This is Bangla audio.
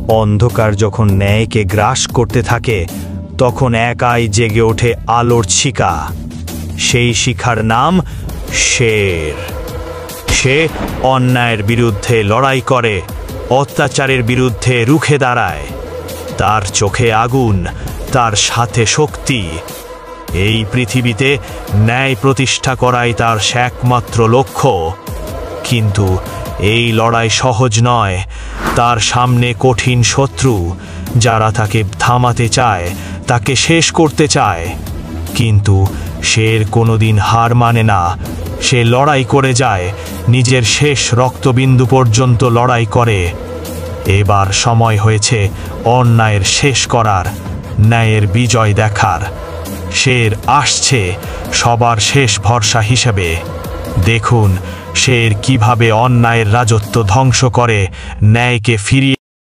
অন্ধকার যখন ন্যায়কে গ্রাস করতে থাকে তখন একাই জেগে ওঠে আলোর শিখা। সেই শিখার নাম শের। সে অন্যায়ের বিরুদ্ধে লড়াই করে, অত্যাচারের বিরুদ্ধে রুখে দাঁড়ায়। তার চোখে আগুন, তার সাথে শক্তি। এই পৃথিবীতে ন্যায় প্রতিষ্ঠা করাই তার একমাত্র লক্ষ্য। কিন্তু এই লড়াই সহজ নয়। তার সামনে কঠিন শত্রু, যারা তাকে থামাতে চায়, তাকে শেষ করতে চায়। কিন্তু শের কোনোদিন হার মানে না। সে লড়াই করে যায়, নিজের শেষ রক্তবিন্দু পর্যন্ত লড়াই করে। এবার সময় হয়েছে অন্যায়ের শেষ করার, ন্যায়ের বিজয় দেখার। শের আসছে সবার শেষ ভরসা হিসেবে। দেখুন শের কিভাবে অন্যায়ের রাজত্ব ধ্বংস করে, ন্যায়কে ফিরিয়ে